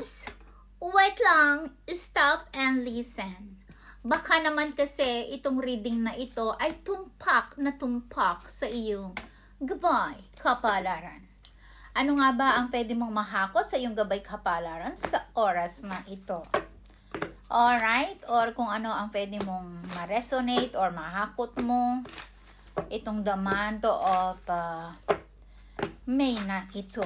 Oops! Wait lang, stop and listen. Baka naman kasi itong reading na ito ay tumpak na tumpak sa iyong gabay kapalaran. Ano nga ba ang pwede mong mahakot sa iyong gabay kapalaran sa oras na ito? Alright? Or kung ano ang pwede mong ma-resonate or mahakot mo itong the month of May na ito.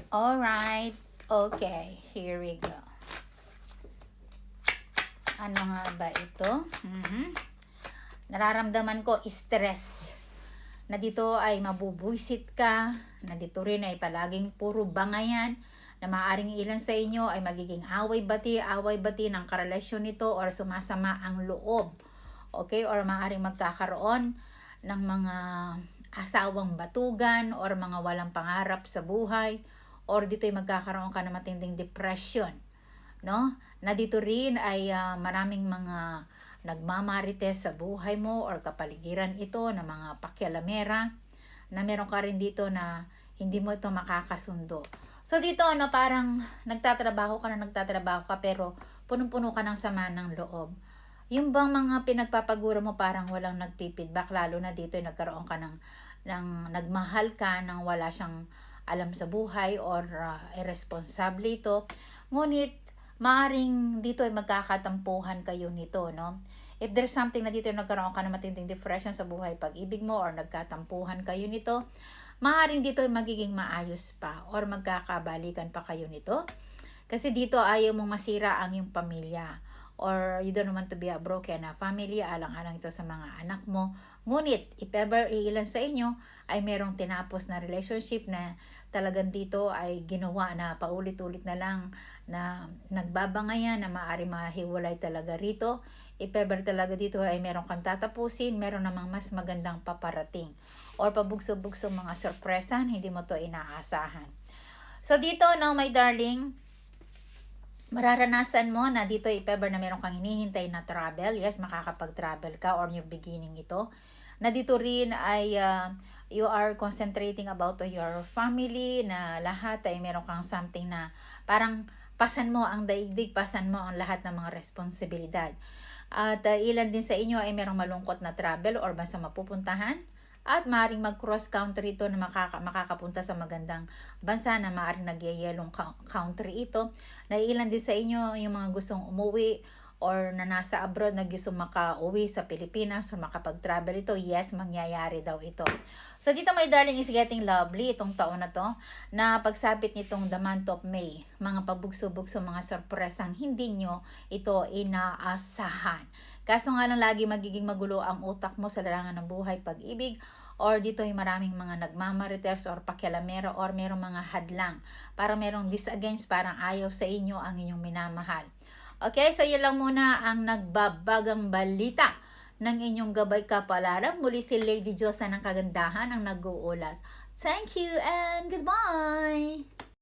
Alright? Okay, here we go. Ano nga ba ito? Nararamdaman ko stress. Na dito ay mabubuisit ka. Na dito rin ay palaging puro bangayan. Na maaaring ilan sa inyo ay magiging away-bati ng karelasyon nito or sumasama ang loob. Okay? Or maaaring magkakaroon ng mga asawang batugan or mga walang pangarap sa buhay. Or dito ay magkakaroon ka ng matinding depression. No? Na dito rin ay maraming mga nagmamarites sa buhay mo or kapaligiran ito na mga pakyalamera na meron ka rin dito na hindi mo ito makakasundo. So dito parang nagtatrabaho ka pero punong-puno ka ng sama ng loob. Yung bang mga pinagpapagura mo parang walang nagpipidback, lalo na dito nagkaroon ka ng nagmahal ka nang wala siyang alam sa buhay or irresponsable ito. Ngunit maaring dito ay magkakatampuhan kayo nito, no? If there's something na dito nagkaroon ka ng matinding depression sa buhay pag-ibig mo or nagkatampuhan kayo nito, maaring dito ay magiging maayos pa or magkakabalikan pa kayo nito. Kasi dito ayaw mong masira ang iyong pamilya or you don't want to be a broken family, alang-alang ito sa mga anak mo. Ngunit, if ever ilan sa inyo ay merong tinapos na relationship na talagang dito ay ginawa na paulit-ulit na lang na nagbabangayan na maaari mahiwalay talaga rito. If ever talaga dito ay meron kang tatapusin, meron namang mas magandang paparating or pabugso-bugso mga sorpresan, hindi mo to inaasahan. So dito, no, my darling, mararanasan mo na dito if ever na meron kang hinihintay na travel, yes, makakapag-travel ka or new beginning ito. Na dito rin ay you are concentrating about your family, na lahat ay meron kang something na parang pasan mo ang daigdig, pasan mo ang lahat ng mga responsibilidad. At ilan din sa inyo ay merong malungkot na travel or basta mapupuntahan. At maaaring mag-cross country ito na makakapunta sa magandang bansa na maaaring nagyayelong country ito. Na ilan din sa inyo yung mga gustong umuwi or na nasa abroad na gusto makauwi sa Pilipinas or makapag-travel ito. Yes, mangyayari daw ito. So dito, my darling, is getting lovely itong taon na to, na pagsapit nitong the month of May, mga pabugso-bugso, mga sorpresang hindi nyo ito inaasahan. Kaso nga lang lagi magiging magulo ang utak mo sa larangan ng buhay, pag-ibig, or dito ay maraming mga nagmamarites or pakyalamero or merong mga hadlang. Para merong disagainst, parang ayaw sa inyo ang inyong minamahal. Okay, so yun lang muna ang nagbabagang balita ng inyong gabay kapalaran. Muli si Lady Diyosa ng Kagandahan ang nag-uulat. Thank you and goodbye!